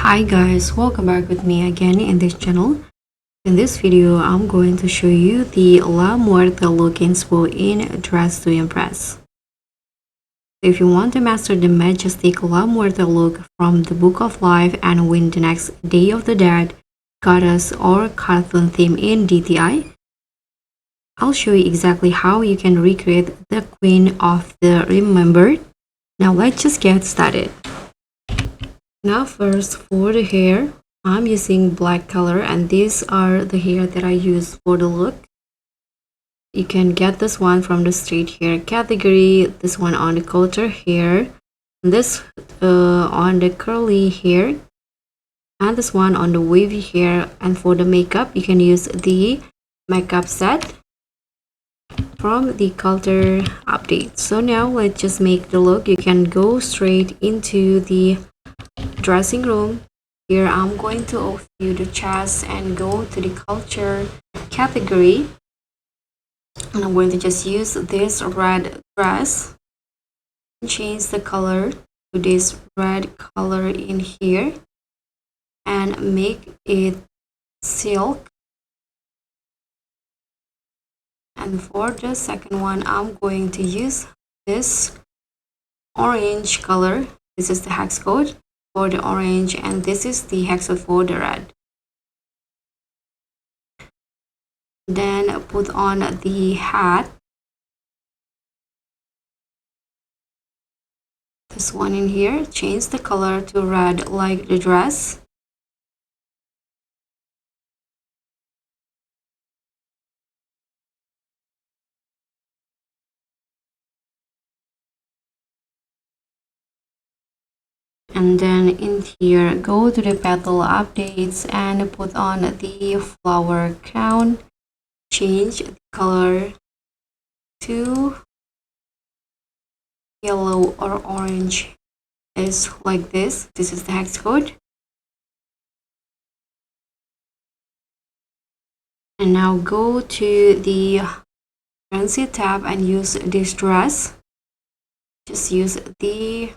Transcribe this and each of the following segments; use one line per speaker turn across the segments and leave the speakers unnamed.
Hi guys, welcome back with me again in this channel. In this video, I'm going to show you the La Muerte look inspo in Dress to Impress. If you want to master the majestic La Muerte look from the Book of Life and win the next Day of the Dead, Goddess or cartoon theme in DTI, I'll show you exactly how you can recreate the Queen of the Remembered. Now let's just get started. Now first for the hair, I'm using black color and these are the hair that I use for the look. You can get this one from the straight hair category, this one on the culture hair, this on the curly hair, and this one on the wavy hair. And for the makeup, you can use the makeup set from the culture update. So now let's just make the look. You can go straight into the dressing room. Here I'm going to view the chest and go to the culture category, and I'm going to just use this red dress and change the color to this red color in here and make it silk. And for the second one, I'm going to use this orange color. This is the hex code for the orange, and this is the hex code for the red. Then put on the hat, this one in here, change the color to red like the dress. And then in here, go to the petal updates and put on the flower crown. Change the color to yellow or orange. Is like this. This is the hex code. And now go to the fancy tab and use this dress. Just use the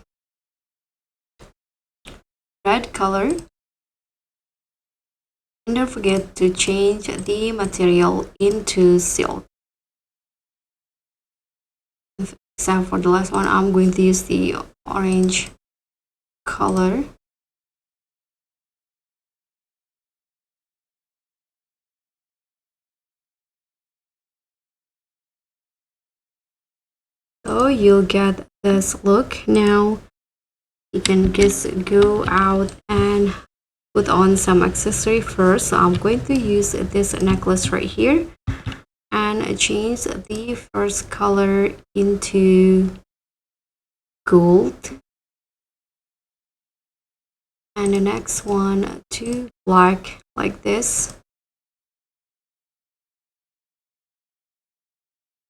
red color. And don't forget to change the material into silk. Except for the last one, I'm going to use the orange color. So you'll get this look. Now you can just go out and put on some accessory first. So I'm going to use this necklace right here and change the first color into gold, and the next one to black like this.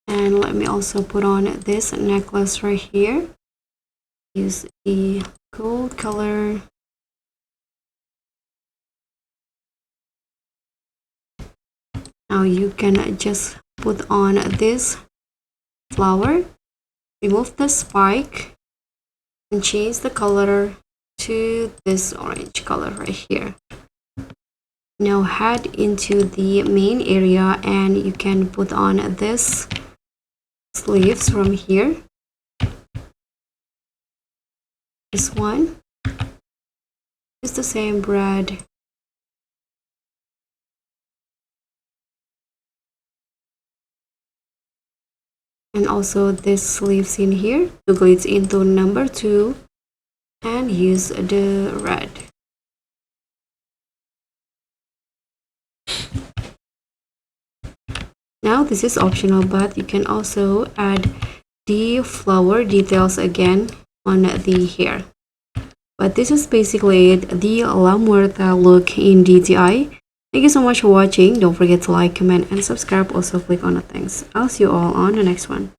And let me also put on this necklace right here. Use the gold color. Now you can just put on this flower, remove the spike, and change the color to this orange color right here. Now head into the main area and you can put on this sleeves from here. This one is the same red. And also this sleeves in here, toggle it into number 2 and use the red. Now this is optional, but you can also add the flower details again on the hair. But this is basically it, the La Muerte look in DTI. Thank you so much for watching. Don't forget to like, comment, and subscribe. Also click on the thanks. I'll see you all on the next one.